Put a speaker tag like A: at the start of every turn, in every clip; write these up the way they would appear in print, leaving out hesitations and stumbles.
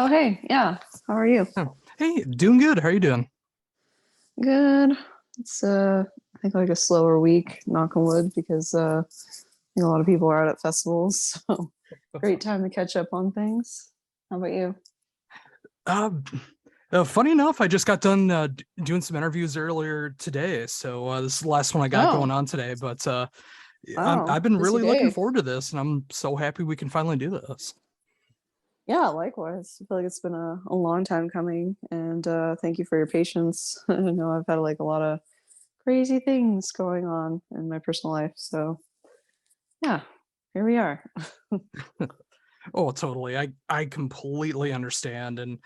A: Oh, hey, yeah. How are you?
B: Oh, hey, doing good. How are you doing?
A: Good. It's I think like a slower week, knock on wood, because I think a lot of people are out at festivals. So great time to catch up on things. How about you?
B: Uh, Funny enough, I just got done doing some interviews earlier today, so this is the last one I got going
A: Oh,
B: on today. But
A: wow,
B: I've been
A: busy
B: really looking
A: day.
B: forward to this, and I'm so happy we can finally do this.
A: Yeah, likewise. I feel like it's been a long time coming, and thank you for your patience. I know I've had like a lot of crazy things going on in my personal life, so yeah, here we are.
B: Oh, totally. I completely understand, and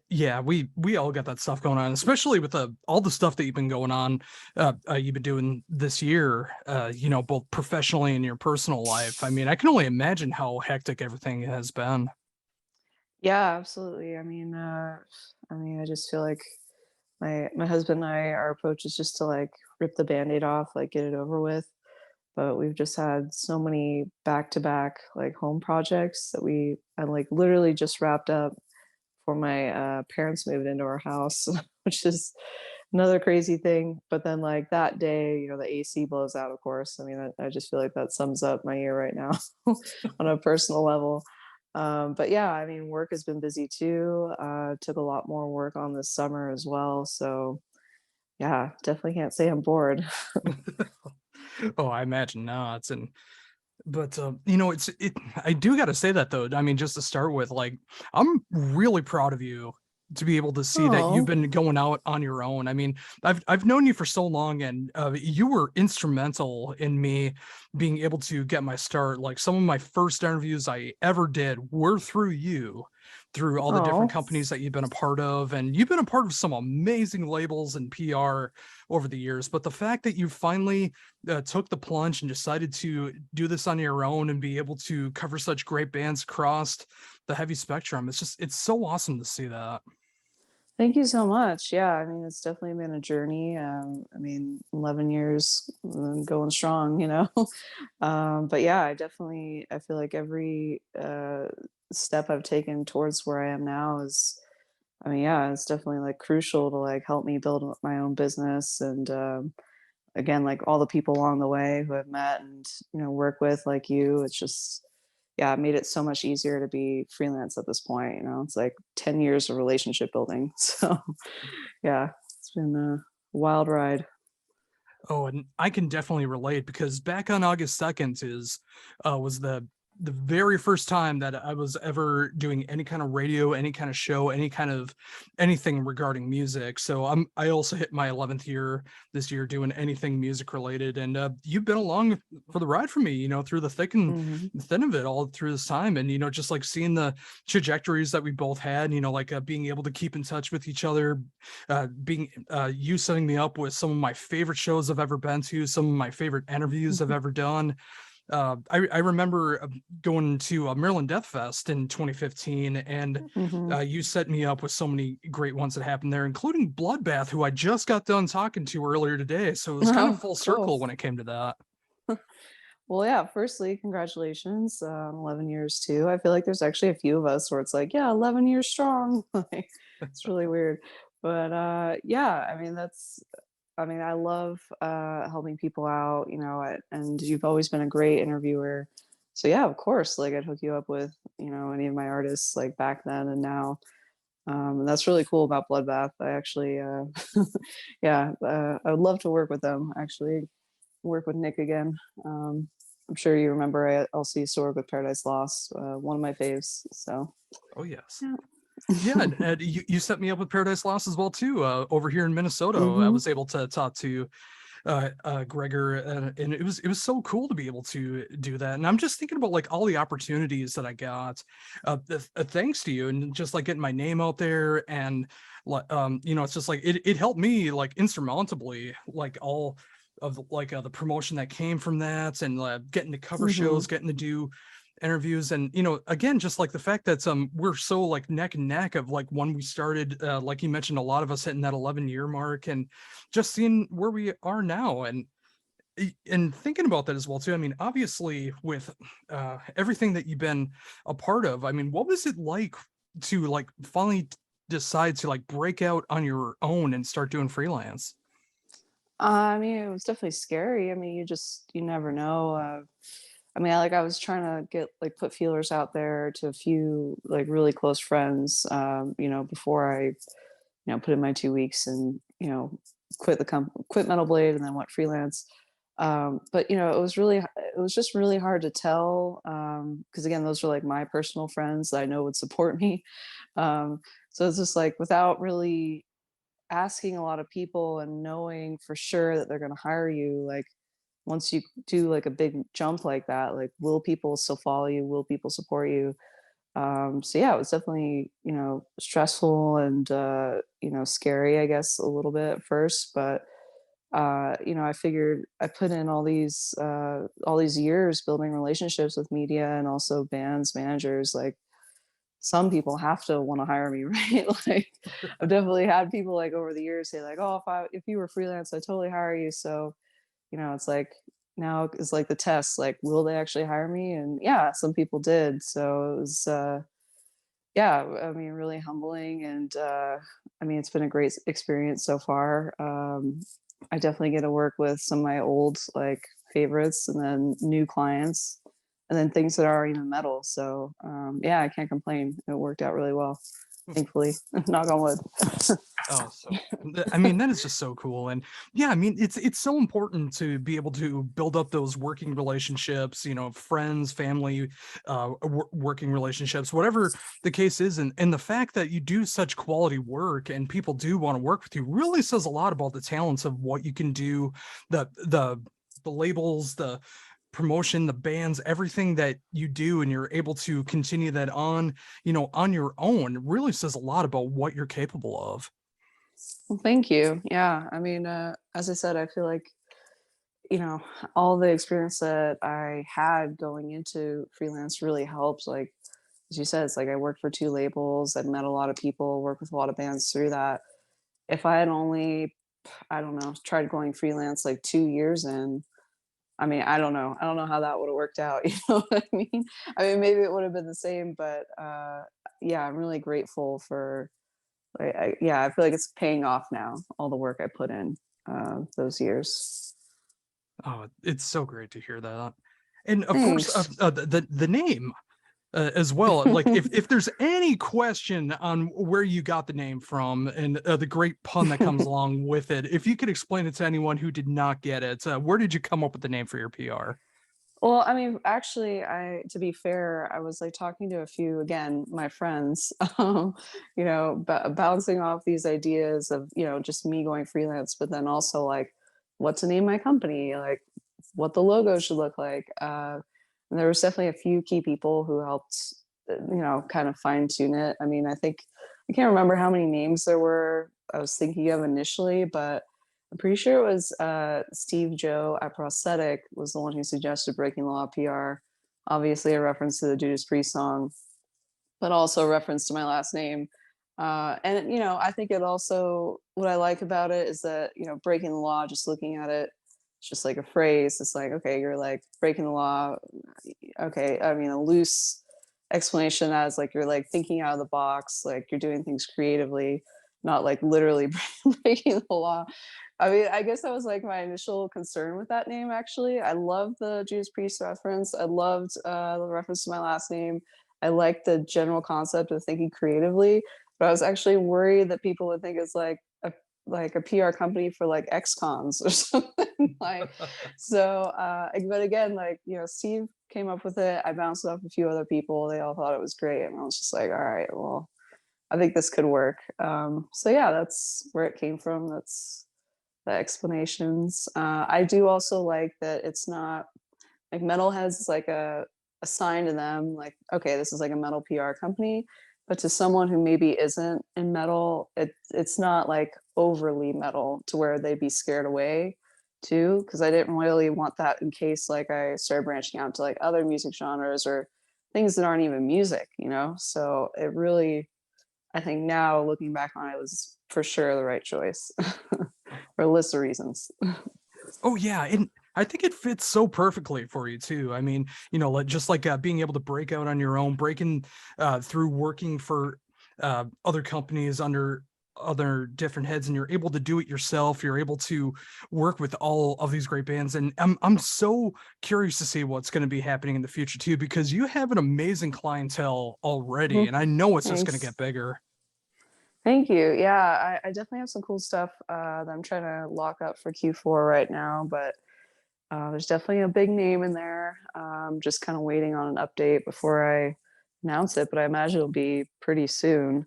B: yeah, we all got that stuff going on, especially with all the stuff that you've been going on, you've been doing this year, both professionally and your personal life. I mean, I can only imagine how hectic everything has been.
A: Yeah, absolutely. I mean, I just feel like my husband and I, our approach is just to like rip the band-aid off, like get it over with. But we've just had so many back-to-back like home projects that I like literally just wrapped up for my parents moving into our house, which is another crazy thing. But then like that day, the AC blows out, of course. I mean, I just feel like that sums up my year right now on a personal level. But yeah, I mean, work has been busy too. Took a lot more work on this summer as well. So yeah, definitely can't say I'm bored.
B: Oh, I imagine not. And but I do got to say that though. I mean, just to start with, like, I'm really proud of you to be able to see that you've
A: Oh,
B: been going out on your own. I mean, I've known you for so long, and you were instrumental in me being able to get my start. Like, some of my first interviews I ever did were through you, through all the different
A: oh,
B: companies that you've been a part of, and you've been a part of some amazing labels and PR over the years. But the fact that you finally took the plunge and decided to do this on your own and be able to cover such great bands across the heavy spectrum, it's so awesome to see that.
A: thank you so much. Yeah, I mean, it's definitely been a journey. I mean, 11 years going strong. But yeah, I feel like every step I've taken towards where I am now is, I mean, yeah, it's definitely like crucial to like help me build my own business. And again, like all the people along the way who I've met and, work with like you, it's just, yeah, it made it so much easier to be freelance at this point. It's like 10 years of relationship building. So yeah, it's been a wild ride.
B: Oh, and I can definitely relate because back on August 2nd is was the very first time that I was ever doing any kind of radio, any kind of show, any kind of anything regarding music. So I also hit my 11th year this year doing anything music related, and you've been along for the ride for me, through the thick and
A: Hmm.
B: thin of it all through this time, and just like seeing the trajectories that we both had, like being able to keep in touch with each other, being you setting me up with some of my favorite shows I've ever been to, some of my favorite interviews I've ever done. I remember going to Maryland Death Fest in 2015, and
A: Hmm.
B: you set me up with so many great ones that happened there, including Bloodbath, who I just got done talking to earlier today. So it was kind of
A: Oh,
B: full
A: cool.
B: circle when it came to that.
A: Well, yeah, firstly, congratulations on 11 years too. I feel like there's actually a few of us where it's like, yeah, 11 years strong. Like, it's really weird. But yeah, I mean, I love helping people out, and you've always been a great interviewer. So yeah, of course, like I'd hook you up with, any of my artists like back then and now. And that's really cool about Bloodbath. I actually, yeah, I would love to work with them. Actually, work with Nick again. I'm sure you remember I also used to work with Paradise Lost, one of my faves. So
B: Oh yes.
A: yeah.
B: Yeah, and you set me up with Paradise Lost as well too. Over here in Minnesota, I
A: Hmm.
B: was able to talk to Gregor, and it was so cool to be able to do that. And I'm just thinking about like all the opportunities that I got, thanks to you, and just like getting my name out there, and it's just like it helped me like insurmountably, like all of like the promotion that came from that, and getting to cover
A: Hmm.
B: shows, getting to do interviews, and again, just like the fact that we're so like neck and neck of like when we started, like you mentioned, a lot of us hitting that 11-year mark, and just seeing where we are now, and thinking about that as well too. I mean, obviously with everything that you've been a part of, I mean, what was it like to like finally decide to like break out on your own and start doing freelance?
A: I mean, it was definitely scary. I mean, you never know. I mean, I was trying to get like put feelers out there to a few like really close friends, before I, put in my 2 weeks and quit Metal Blade and then went freelance. But it was just really hard to tell because again, those are like my personal friends that I know would support me. So it's just like without really asking a lot of people and knowing for sure that they're going to hire you, like once you do like a big jump like that, like will people still follow you, will people support you? So yeah, it was definitely stressful and scary, I guess, a little bit at first, but I figured I put in all these years building relationships with media and also bands managers. Like some people have to want to hire me, right? Like I've definitely had people like over the years say like, "Oh, if you were freelance, I totally hire you." So, it's like now it's like the test, like will they actually hire me? And yeah, some people did. So it was yeah, I mean really humbling and I mean it's been a great experience so far. I definitely get to work with some of my old like favorites and then new clients and then things that are even metal. So yeah, I can't complain. It worked out really well, thankfully. Knock on wood.
B: Oh, so I mean, that is just so cool. And yeah, I mean, it's so important to be able to build up those working relationships, friends, family, working relationships, whatever the case is. And the fact that you do such quality work and people do want to work with you really says a lot about the talents of what you can do, the labels, the promotion, the bands, everything that you do, and you're able to continue that on, on your own really says a lot about what you're capable of.
A: Well, thank you. Yeah, I mean, as I said, I feel like you know all the experience that I had going into freelance really helped. Like as you said, it's like I worked for two labels. I've met a lot of people, worked with a lot of bands through that. If I had only, I don't know, tried going freelance like 2 years in, I mean, I don't know. I don't know how that would have worked out. You know what I mean? I mean, maybe it would have been the same, but yeah, I'm really grateful for. Yeah, I feel like it's paying off now. All the work I put in those years.
B: Oh, it's so great to hear that. And of course,
A: Thanks.
B: the name as well. Like, if there's any question on where you got the name from and the great pun that comes along with it, if you could explain it to anyone who did not get it, where did you come up with the name for your PR?
A: Well, I mean, actually, to be fair, I was like talking to a few, again, my friends, bouncing off these ideas of, just me going freelance, but then also like what to name my company, like what the logo should look like. And there was definitely a few key people who helped, kind of fine tune it. I mean, I can't remember how many names there were I was thinking of initially, but I'm pretty sure it was Steve Joe at Prosthetic was the one who suggested Breaking Law PR. Obviously, a reference to the Judas Priest song, but also a reference to my last name. And I think it also what I like about it is that breaking the law. Just looking at it, it's just like a phrase. It's like okay, you're like breaking the law. Okay, I mean a loose explanation as like you're like thinking out of the box, like you're doing things creatively, not like literally breaking the law. I mean, I guess that was like my initial concern with that name. Actually, I love the Judas Priest reference. I loved the reference to my last name. I like the general concept of thinking creatively, but I was actually worried that people would think it's like a PR company for like ex-cons or something like. So, but again, like Steve came up with it. I bounced it off a few other people. They all thought it was great, and I was just like, all right, well, I think this could work. So yeah, that's where it came from. That's the explanations. I do also like that it's not like metal has like a sign to them, like, okay, this is like a metal PR company. But to someone who maybe isn't in metal, it's not like overly metal to where they'd be scared away too. Cause I didn't really want that in case like I started branching out to like other music genres or things that aren't even music. So it really, I think now looking back on it was for sure the right choice for a list of reasons.
B: Oh yeah, and I think it fits so perfectly for you too. I mean, like just like being able to break out on your own, breaking through working for other companies under other different heads, and you're able to do it yourself. You're able to work with all of these great bands, and I'm so curious to see what's going to be happening in the future too, because you have an amazing clientele already,
A: Mhm.
B: and I know it's just going to
A: Thanks.
B: get bigger.
A: Thank you. Yeah, I definitely have some cool stuff that I'm trying to lock up for Q4 right now, but there's definitely a big name in there. Just kind of waiting on an update before I announce it, but I imagine it'll be pretty soon.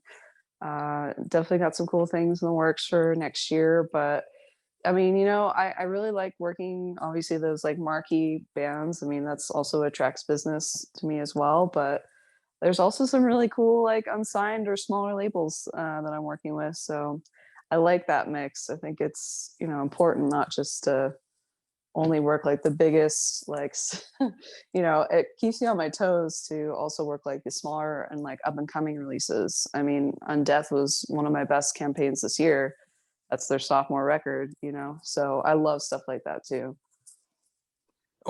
A: Definitely got some cool things in the works for next year, but I mean, I really like working, obviously, those like marquee bands. I mean, that's also attracts business to me as well. But there's also some really cool, like unsigned or smaller labels that I'm working with. So I like that mix. I think it's, important not just to only work like the biggest, like, it keeps me on my toes to also work like the smaller and like up and coming releases. I mean, Undeath was one of my best campaigns this year. That's their sophomore record, so I love stuff like that too.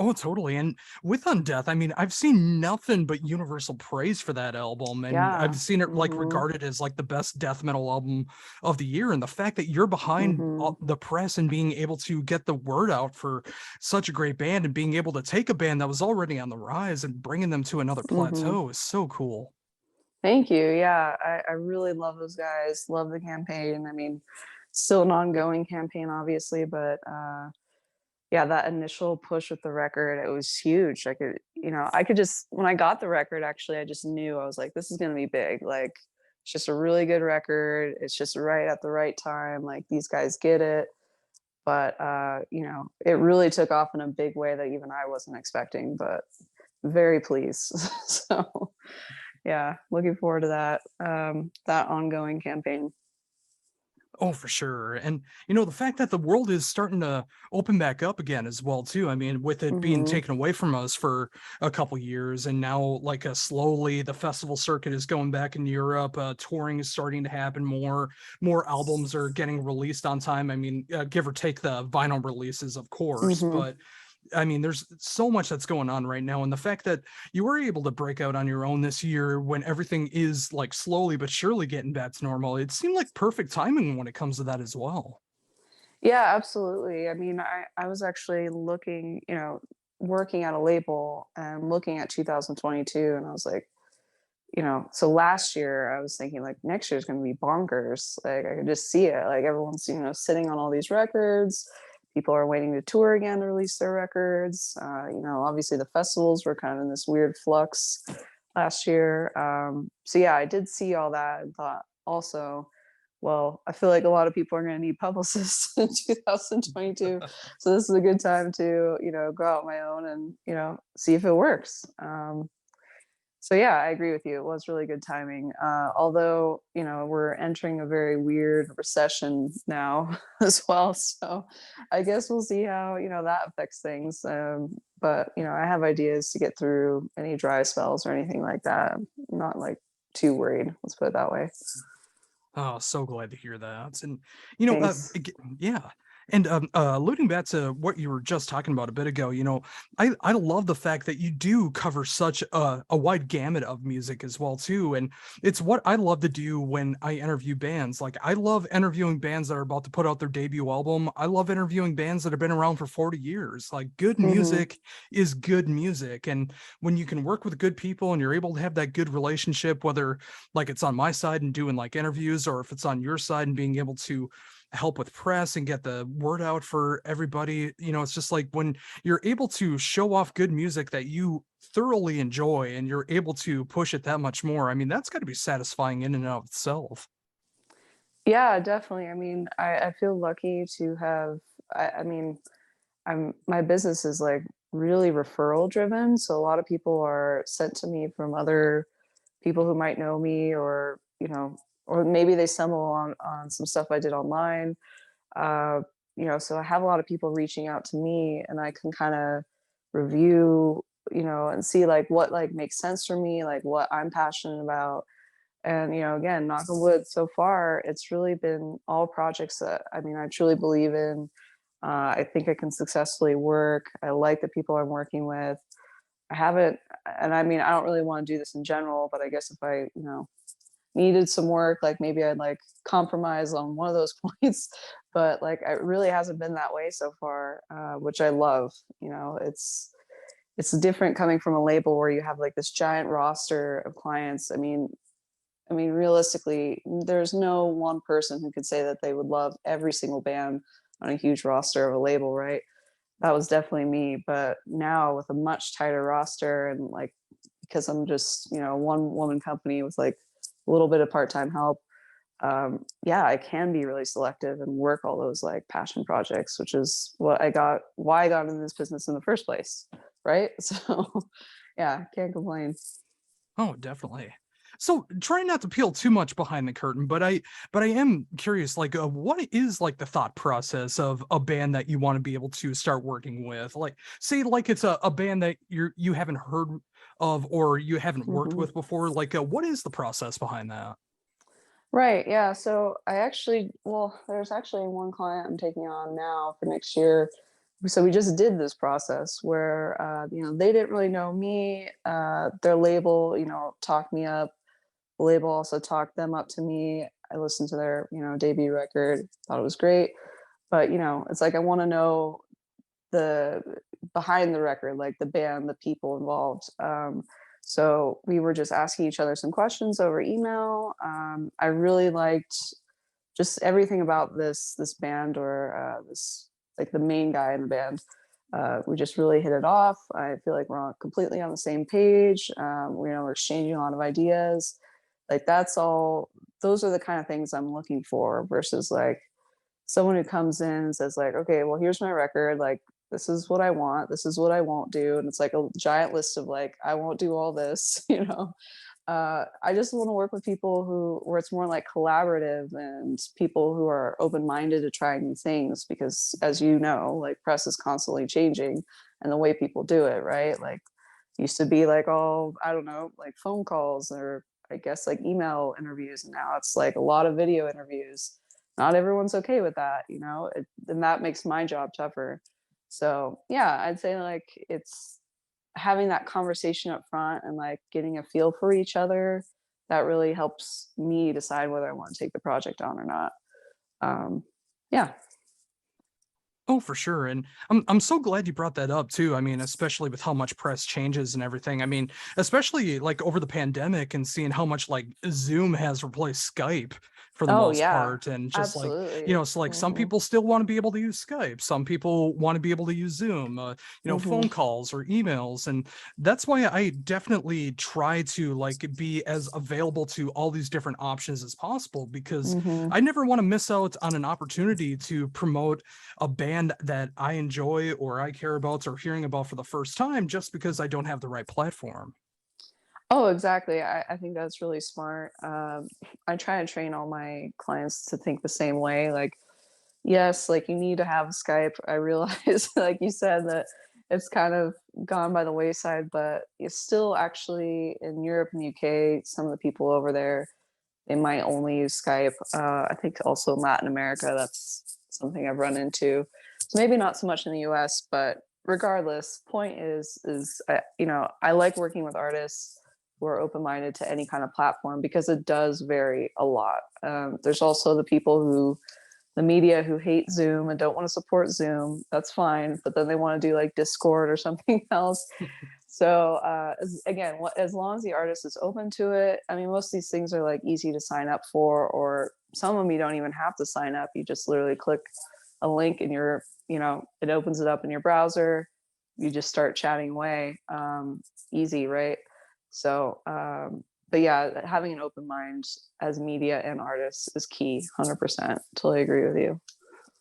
B: Oh, totally. And with Undeath, I mean, I've seen nothing but universal praise for that album. And I've
A: Yeah.
B: seen it like
A: Mhm.
B: regarded as like the best death metal album of the year. And the fact that you're behind
A: Mhm.
B: the press and being able to get the word out for such a great band, and being able to take a band that was already on the rise and bringing them to another
A: Mhm.
B: plateau is so cool.
A: Thank you. Yeah, I really love those guys. Love the campaign. I mean, still an ongoing campaign, obviously, but yeah, that initial push with the record, it was huge. I could just when I got the record, actually, I just knew I was like, this is gonna be big. Like, it's just a really good record. It's just right at the right time. Like these guys get it. But it really took off in a big way that even I wasn't expecting, but very pleased. So yeah, looking forward to that ongoing campaign.
B: Oh, for sure. And the fact that the world is starting to open back up again as well too. I mean, with it being
A: Hmm.
B: taken away from us for a couple years, and now like slowly the festival circuit is going back in Europe, touring is starting to happen more. More albums are getting released on time. I mean, give or take the vinyl releases, of course,
A: Hmm.
B: but I mean, there's so much that's going on right now. And the fact that you were able to break out on your own this year when everything is like slowly but surely getting back to normal, it seemed like perfect timing when it comes to that as well.
A: Yeah, absolutely. I mean, I was actually looking, working at a label and looking at 2022, and I was like, so last year I was thinking like next year's going to be bonkers. Like I could just see it. Like everyone's, sitting on all these records. People are waiting to tour again to release their records. Obviously the festivals were kind of in this weird flux last year. So yeah, I did see all that and thought also, well, I feel like a lot of people are going to need publicists in 2022. So this is a good time to, go out on my own and, see if it works. So yeah, I agree with you. It was really good timing. Although, we're entering a very weird recession now as well. So I guess we'll see how, that affects things. But, I have ideas to get through any dry spells or anything like that. I'm not like too worried. Let's put it that way.
B: Oh, so glad to hear that. And
A: Thanks.
B: yeah. And alluding back to what you were just talking about a bit ago, I love the fact that you do cover such a wide gamut of music as well too. And it's what I love to do when I interview bands. Like I love interviewing bands that are about to put out their debut album. I love interviewing bands that have been around for 40 years. Like good
A: Hmm.
B: music is good music. And when you can work with good people and you're able to have that good relationship, whether like it's on my side and doing like interviews, or if it's on your side and being able to help with press and get the word out for everybody. It's just like when you're able to show off good music that you thoroughly enjoy and you're able to push it that much more. I mean, that's got to be satisfying in and of itself.
A: Yeah, definitely. I mean, I feel lucky to have, I mean, my business is like really referral driven. So a lot of people are sent to me from other people who might know me, or or maybe they stumble on some stuff I did online. uh so I have a lot of people reaching out to me, and I can kind of review, and see like what like makes sense for me, like what I'm passionate about. And again, knock on wood, so far it's really been all projects that, I mean, I truly believe in. I think I can successfully work. I like the people I'm working with. I haven't, and I mean, I don't really want to do this in general, but I guess if I, needed some work, like maybe I'd like compromise on one of those points, but like it really hasn't been that way so far, which I love. You know, it's different coming from a label where you have like this giant roster of clients. I mean, realistically, there's no one person who could say that they would love every single band on a huge roster of a label, right? That was definitely me. But now with a much tighter roster and like because I'm just, a one woman company with like a little bit of part-time help, yeah, I can be really selective and work all those like passion projects, which is why I got into this business in the first place. Right. So yeah, can't complain.
B: Oh, definitely. So try not to peel too much behind the curtain, but I am curious, like, what is like the thought process of a band that you want to be able to start working with? Like, say, like it's a band that you haven't heard of or you haven't worked
A: Mhm.
B: with before. Like, what is the process behind that?
A: Right. Yeah. So there's actually one client I'm taking on now for next year. So we just did this process where, they didn't really know me. Their label, talked me up. The label also talked them up to me. I listened to their, debut record, thought it was great. But, it's like I want to know the behind the record, like the band, the people involved. So we were just asking each other some questions over email. I really liked just everything about this band or this like the main guy in the band. We just really hit it off. I feel like we're completely on the same page. We're exchanging a lot of ideas. Like that's all. Those are the kind of things I'm looking for versus like someone who comes in and says like, okay, well, here's my record. Like, this is what I want. This is what I won't do. And it's like a giant list of like, I won't do all this, I just want to work with people where it's more like collaborative and people who are open-minded to trying new things because as you know, like press is constantly changing and the way people do it, right? Like used to be like all, I don't know, like phone calls or I guess like email interviews and now it's like a lot of video interviews. Not everyone's okay with that, and that makes my job tougher. So yeah, I'd say like it's having that conversation up front and like getting a feel for each other that really helps me decide whether I want to take the project on or not. Um, yeah.
B: Oh, for sure. And I'm so glad you brought that up too. I mean, especially with how much press changes and everything. I mean, especially like over the pandemic and seeing how much like Zoom has replaced Skype for the
A: Oh
B: most
A: yeah,
B: part. And just like,
A: absolutely.
B: it's like some
A: Hmm.
B: people still want to be able to use Skype. Some people want to be able to use Zoom,
A: Hmm.
B: phone calls or emails. And that's why I definitely try to like be as available to all these different options as possible because
A: Hmm.
B: I never want to miss out on an opportunity to promote a band that I enjoy or I care about or hearing about for the first time just because I don't have the right platform.
A: Oh, exactly. I think that's really smart. I try to train all my clients to think the same way. Like, yes, like you need to have Skype. I realize, like you said, that it's kind of gone by the wayside, but it's still actually in Europe and UK, some of the people over there, they might only use Skype. I think also in Latin America, that's something I've run into. So maybe not so much in the US, but regardless, point is I like working with artists who are open-minded to any kind of platform because it does vary a lot. There's also the media who hate Zoom and don't want to support Zoom. That's fine, but then they want to do like Discord or something else. So again, as long as the artist is open to it, I mean, most of these things are like easy to sign up for, or some of them you don't even have to sign up. You just literally click a link in it opens it up in your browser. You just start chatting away. Easy, right? So, but yeah, having an open mind as media and artists is key. 100%. Totally agree with you.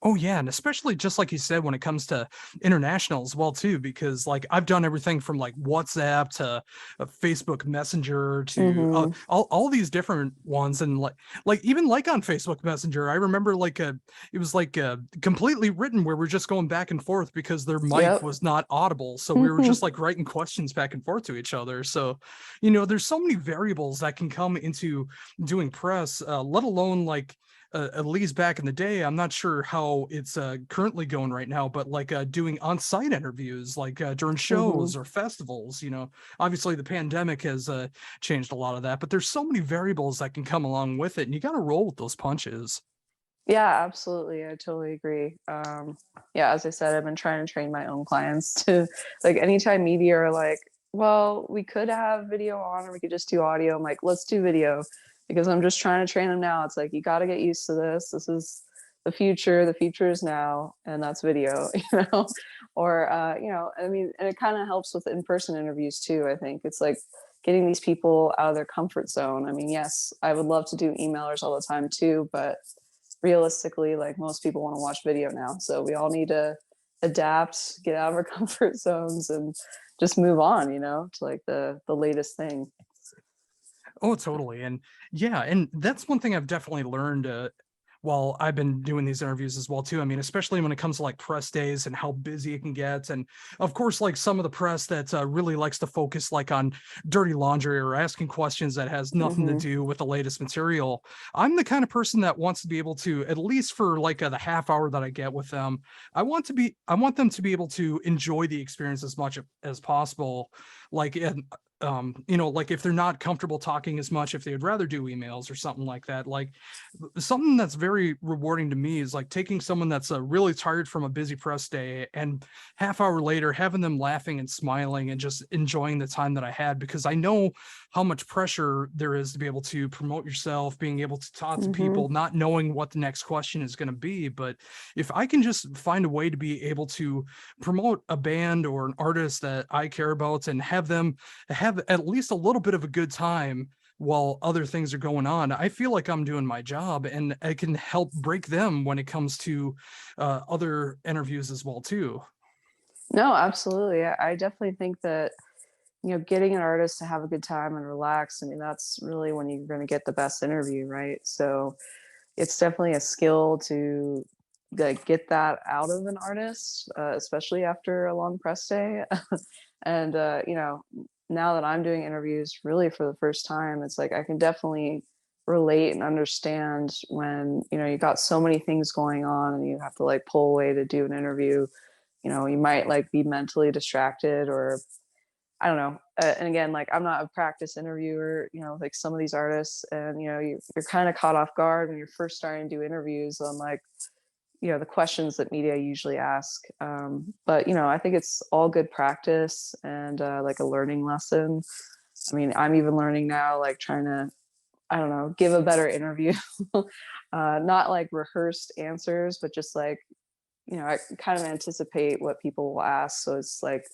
B: Oh yeah, and especially just like you said when it comes to international as well too, because like I've done everything from like WhatsApp to Facebook Messenger to
A: Hmm.
B: all these different ones, and like even like on Facebook Messenger, I remember like it was like completely written where we're just going back and forth because their mic
A: Yep.
B: was not audible, so we were just like writing questions back and forth to each other. So there's so many variables that can come into doing press, let alone like at least back in the day, I'm not sure how it's currently going right now, but like doing on-site interviews, like during
A: Hmm.
B: shows or festivals. Obviously the pandemic has changed a lot of that, but there's so many variables that can come along with it, and you got to roll with those punches.
A: Yeah, absolutely. I totally agree. Yeah, as I said, I've been trying to train my own clients to like anytime media are like, well, we could have video on or we could just do audio. I'm like, let's do video because I'm just trying to train them now. It's like you got to get used to this. This is the future. The future is now, and that's video, Or I mean, and it kind of helps with in-person interviews too. I think it's like getting these people out of their comfort zone. I mean, yes, I would love to do emailers all the time too, but realistically, like most people want to watch video now. So we all need to adapt, get out of our comfort zones and just move on, to like the latest thing.
B: Oh, totally. And yeah, and that's one thing I've definitely learned while I've been doing these interviews as well too. I mean, especially when it comes to like press days and how busy it can get. And of course, like some of the press that really likes to focus like on dirty laundry or asking questions that has nothing to
A: Hmm.
B: do with the latest material. I'm the kind of person that wants to be able to, at least for like the half hour that I get with them, I want them to be able to enjoy the experience as much as possible. Like, like if they're not comfortable talking as much, if they'd rather do emails or something like that, like something that's very rewarding to me is like taking someone that's really tired from a busy press day and half hour later having them laughing and smiling and just enjoying the time that I had, because I know how much pressure there is to be able to promote yourself, being able to talk to
A: Hmm.
B: people, not knowing what the next question is going to be. But if I can just find a way to be able to promote a band or an artist that I care about and have them have at least a little bit of a good time while other things are going on, I feel like I'm doing my job, and I can help break them when it comes to other interviews as well too.
A: No, absolutely. I definitely think that getting an artist to have a good time and relax. I mean, that's really when you're going to get the best interview, right? So it's definitely a skill to like get that out of an artist, especially after a long press day. And now that I'm doing interviews really for the first time, it's like I can definitely relate and understand when you got so many things going on and you have to like pull away to do an interview. You might like be mentally distracted or I don't know. And again, like I'm not a practice interviewer, like some of these artists, and you're kind of caught off guard when you're first starting to do interviews on like the questions that media usually ask. But I think it's all good practice and like a learning lesson. I mean, I'm even learning now, like trying to, I don't know, give a better interview. Not like rehearsed answers, but just like I kind of anticipate what people will ask, so it's like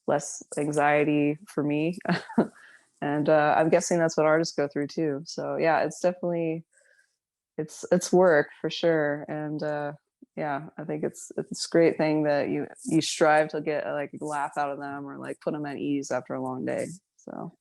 A: less anxiety for me. And I'm guessing that's what artists go through too. So yeah, it's definitely it's work for sure. And yeah, I think it's a great thing that you strive to get like a laugh out of them or like put them at ease after a long day. So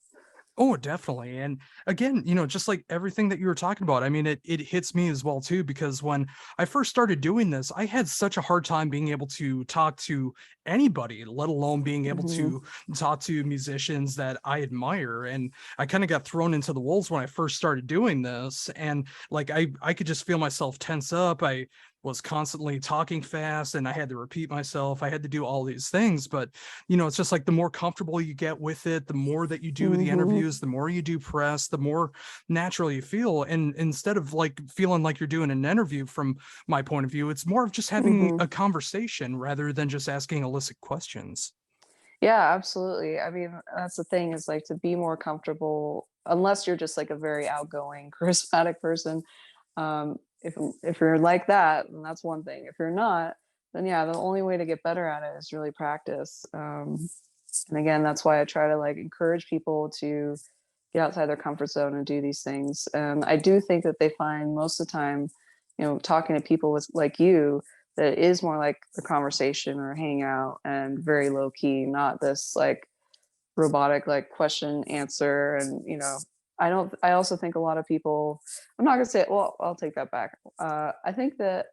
B: Oh, definitely. And again, just like everything that you were talking about, I mean, it hits me as well too, because when I first started doing this, I had such a hard time being able to talk to anybody, let alone being able
A: mhm.
B: to talk to musicians that I admire. And I kind of got thrown into the wolves when I first started doing this. And like I could just feel myself tense up. I was constantly talking fast and I had to repeat myself. I had to do all these things. But it's just like the more comfortable you get with it, the more that you do the
A: Mhm.
B: interviews, the more you do press, the more natural you feel. And instead of like feeling like you're doing an interview from my point of view, it's more of just having
A: Mhm.
B: a conversation rather than just asking illicit questions.
A: Yeah, absolutely. I mean, that's the thing is like to be more comfortable, unless you're just like a very outgoing, charismatic person. If you're like that, then that's one thing. If you're not, then yeah, the only way to get better at it is really practice. And again, that's why I try to like encourage people to get outside their comfort zone and do these things. And I do think that they find most of the time, talking to people with like you, that it is more like a conversation or a hangout and very low key, not this like robotic like question answer. And I also think a lot of people, I'm not gonna say, well, I'll take that back. I think that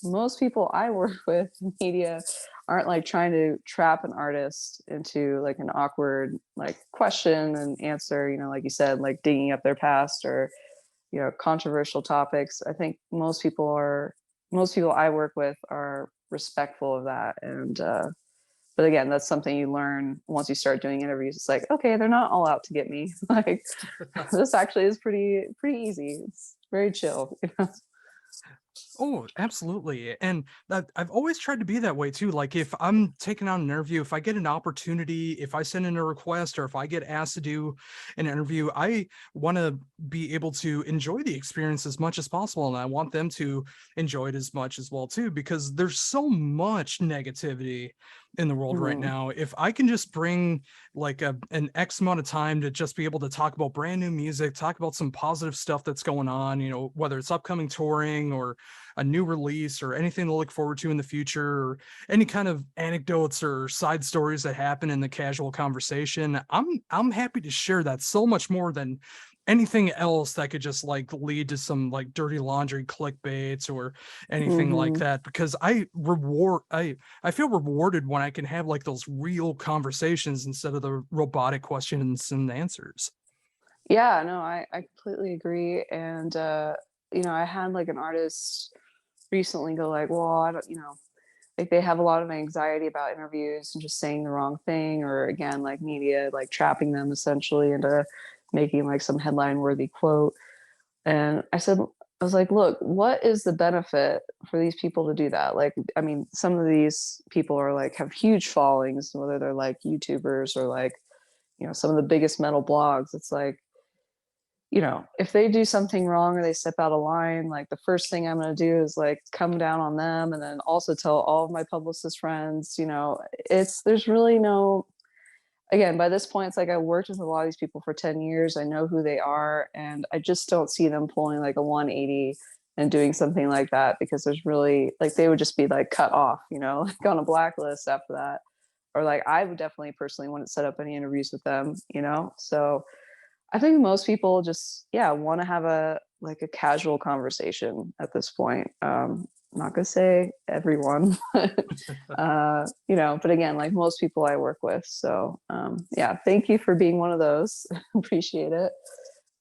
A: most people I work with in media aren't like trying to trap an artist into like an awkward like question and answer, like you said, like digging up their past or controversial topics. I think most people I work with are respectful of that. And but again, that's something you learn once you start doing interviews. It's like, okay, they're not all out to get me. Like this actually is pretty easy. It's very chill.
B: Oh, absolutely. And that I've always tried to be that way too. Like if I'm taking on an interview, if I get an opportunity, if I send in a request or if I get asked to do an interview, I want to be able to enjoy the experience as much as possible. And I want them to enjoy it as much as well too, because there's so much negativity in the world right
A: Mhm.
B: now. If I can just bring like an X amount of time to just be able to talk about brand new music, talk about some positive stuff that's going on, whether it's upcoming touring or a new release or anything to look forward to in the future, or any kind of anecdotes or side stories that happen in the casual conversation, I'm happy to share that so much more than anything else that could just like lead to some like dirty laundry clickbaits or anything like
A: Mhm.
B: that, because I feel rewarded when I can have like those real conversations instead of the robotic questions and answers.
A: Yeah, no, I completely agree. And I had like an artist recently go like, well, I don't, like they have a lot of anxiety about interviews and just saying the wrong thing, or again, like media like trapping them essentially into making like some headline worthy quote. And I was like, look, what is the benefit for these people to do that? Like, I mean, some of these people are like have huge followings, whether they're like YouTubers or like, some of the biggest metal blogs. It's like, if they do something wrong or they step out of line, like the first thing I'm going to do is like come down on them and then also tell all of my publicist friends, there's really no, again, by this point, it's like I worked with a lot of these people for 10 years. I know who they are. And I just don't see them pulling like a 180 and doing something like that, because there's really like they would just be like cut off, like on a blacklist after that. Or like I would definitely personally wouldn't set up any interviews with them. So I think most people just, yeah, want to have a like a casual conversation at this point. I'm not gonna say everyone, but again, like most people I work with. So yeah, thank you for being one of those. Appreciate it.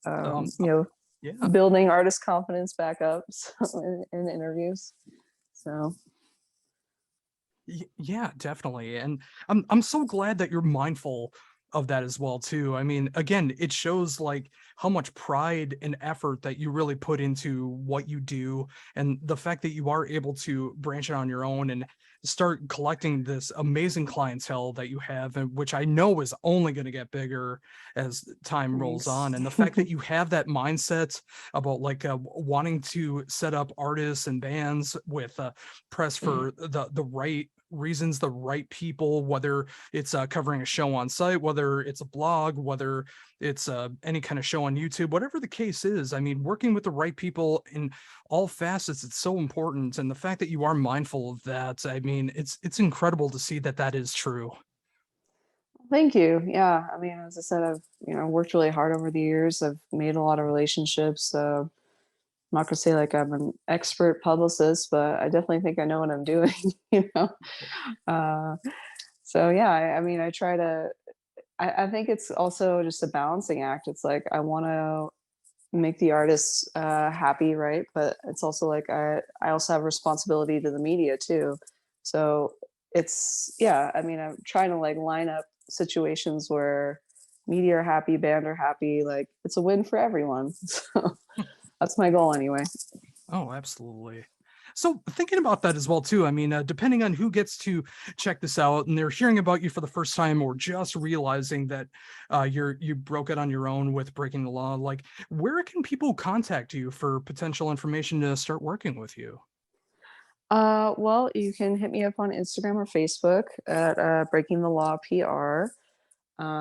B: Um,
A: Um,
B: uh,
A: you know,
B: yeah.
A: building artist confidence back up in interviews. So
B: Yeah, definitely. And I'm so glad that you're mindful of that as well too. I mean, again, it shows like how much pride and effort that you really put into what you do, and the fact that you are able to branch it on your own and start collecting this amazing clientele that you have, and which I know is only going to get bigger as time rolls
A: thanks.
B: on. And the fact that you have that mindset about like wanting to set up artists and bands with press for the right reasons, the right people, whether it's covering a show on site, whether it's a blog, whether it's any kind of show on YouTube, whatever the case is. I mean, working with the right people in all facets, it's so important. And the fact that you are mindful of that, I mean, it's incredible to see that that is true.
A: Thank you. Yeah, I mean, as I said, I've worked really hard over the years. I've made a lot of relationships. I'm not gonna say like I'm an expert publicist, but I definitely think I know what I'm doing. You know. Uh, so yeah, I mean, I try to. I think it's also just a balancing act. It's like I want to make the artists happy, right? But it's also like I also have a responsibility to the media too. So it's yeah. I mean, I'm trying to like line up situations where media are happy, band are happy. Like it's a win for everyone. So that's my goal anyway.
B: Oh, absolutely. So thinking about that as well too. I mean, depending on who gets to check this out and they're hearing about you for the first time or just realizing that you broke it on your own with breaking the law, like where can people contact you for potential information to start working with you?
A: Well, you can hit me up on Instagram or Facebook at Breaking the Law PR.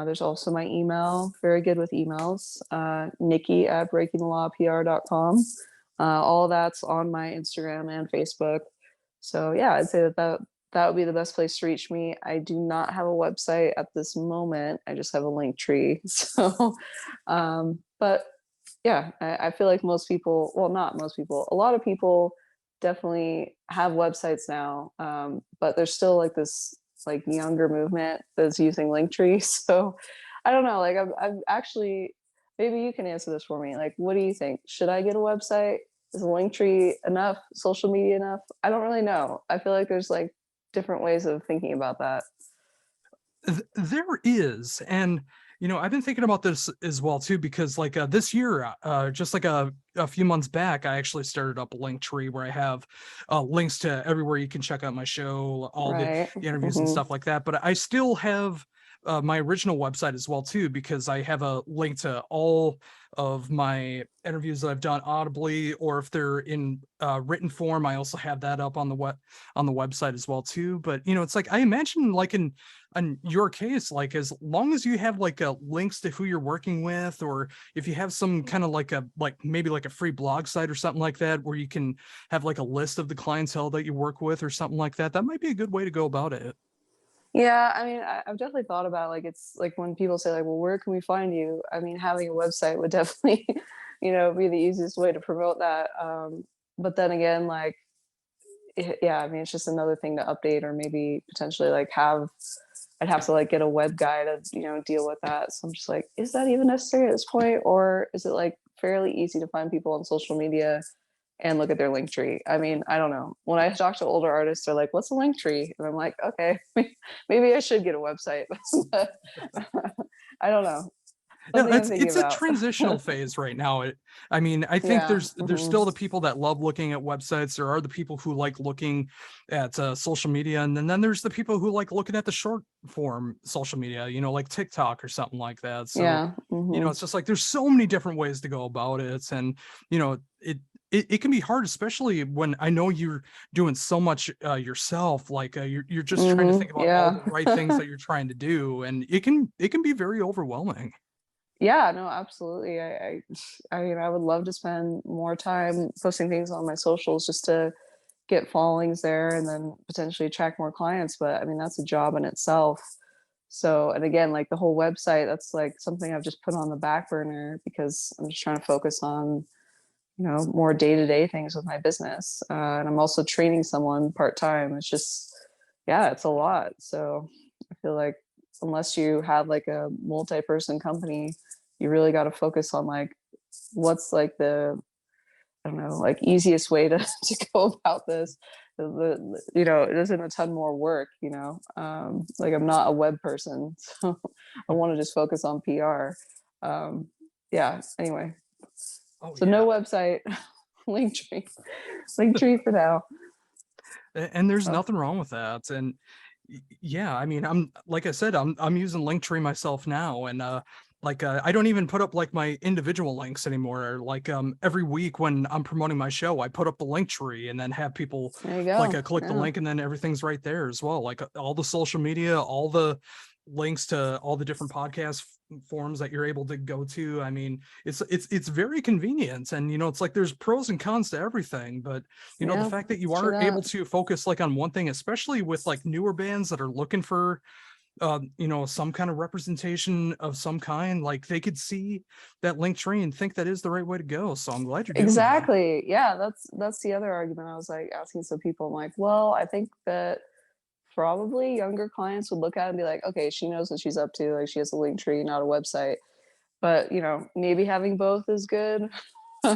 A: There's also my email, very good with emails, Nikki at breakingthelawpr.com. All of that's on my Instagram and Facebook. So yeah, I'd say that would be the best place to reach me. I do not have a website at this moment. I just have a link tree. So, but yeah, I feel like most people, well, not most people, a lot of people definitely have websites now, but there's still like this like younger movement that's using Linktree. So I don't know, like I've actually maybe you can answer this for me. Like, what do you think? Should I get a website? Is a link tree enough? Social media enough? I don't really know. I feel like there's like different ways of thinking about that.
B: There is, and I've been thinking about this as well too, because like this year, just like a few months back, I actually started up a link tree where I have links to everywhere you can check out my show, all
A: Right.
B: the interviews and
A: Hmm.
B: stuff like that. But I still have my original website as well too, because I have a link to all of my interviews that I've done audibly, or if they're in written form, I also have that up on the website as well too. But it's like I imagine, like in your case, like as long as you have like links to who you're working with, or if you have some kind of like maybe like a free blog site or something like that, where you can have like a list of the clientele that you work with or something like that, that might be a good way to go about it.
A: Yeah, I mean, I've definitely thought about like it's like when people say like, "Well, where can we find you?" I mean, having a website would definitely, be the easiest way to promote that. But then again, like, yeah, I mean, it's just another thing to update or maybe potentially like have. I'd have to like get a web guy to deal with that. So I'm just like, is that even necessary at this point, or is it like fairly easy to find people on social media and look at their link tree? I mean, I don't know. When I talk to older artists, they're like, "What's a link tree?" And I'm like, "Okay, maybe I should get a website." But I don't know.
B: Yeah,
A: Something I'm thinking
B: it's a
A: about.
B: transitional phase right now. I mean, I think
A: Yeah.
B: there's
A: Hmm.
B: still the people that love looking at websites. There are the people who like looking at social media, and then there's the people who like looking at the short form social media, like TikTok or something like that. So,
A: Yeah. Hmm.
B: it's just like there's so many different ways to go about it, and it can be hard, especially when I know you're doing so much yourself. Like you're just trying to
A: Hmm.
B: think about all
A: Yeah.
B: the right things that you're trying to do, and it can be very overwhelming.
A: Yeah, no, absolutely. I mean, I would love to spend more time posting things on my socials just to get followings there and then potentially attract more clients. But I mean, that's a job in itself. So, and again, like the whole website, that's like something I've just put on the back burner because I'm just trying to focus on, more day to day things with my business. And I'm also training someone part time. It's just, yeah, it's a lot. So I feel like unless you have like a multi person company, you really got to focus on like what's like the, I don't know, like easiest way to, to go about this. It isn't a ton more work, like I'm not a web person. So I want to just focus on PR. Um, yeah, anyway,
B: Oh
A: so no
B: yeah.
A: website, link tree, link tree for now.
B: And there's
A: So,
B: nothing wrong with that. And yeah, I mean, I'm like I said, I'm using Linktree myself now, and I don't even put up like my individual links anymore. Like every week when I'm promoting my show, I put up the Linktree and then have people
A: there you
B: like
A: go.
B: click the
A: Yeah.
B: link, and then everything's right there as well. Like all the social media, all the links to all the different podcast forums that you're able to go to. I mean, it's very convenient, and it's like there's pros and cons to everything. But the
A: Yeah.
B: fact that you
A: True
B: are
A: that.
B: able to focus like on one thing, especially with like newer bands that are looking for some kind of representation of some kind, like they could see that link tree and think that is the right way to go. So I'm glad you're doing that.
A: Exactly. Yeah, that's the other argument. I was like asking some people, I'm like, well, I think that probably younger clients would look at it and be like, okay, she knows what she's up to. Like she has a link tree, not a website. But maybe having both is good. I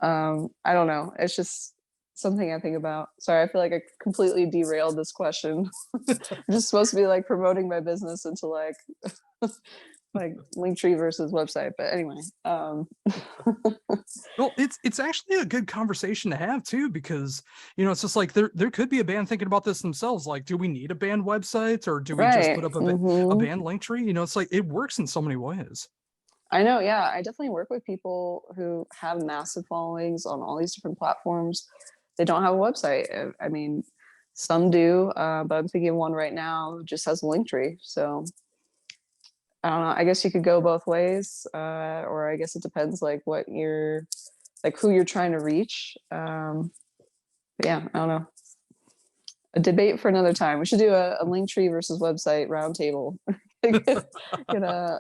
A: don't know. It's just something I think about. Sorry, I feel like I completely derailed this question. I'm just supposed to be like promoting my business into like Linktree versus website. But anyway,
B: Well, it's actually a good conversation to have too, because it's just like there could be a band thinking about this themselves. Like, do we need a band website, or do we just put
A: right.
B: up a
A: Hmm.
B: band link tree? It's like it works in so many ways.
A: I know. Yeah, I definitely work with people who have massive followings on all these different platforms. They don't have a website. I mean, some do, but I'm thinking of one right now who just has a link tree. So I don't know. I guess you could go both ways, or I guess it depends like what you're like who you're trying to reach. But yeah, I don't know. A debate for another time. We should do a link tree versus website roundtable. Get a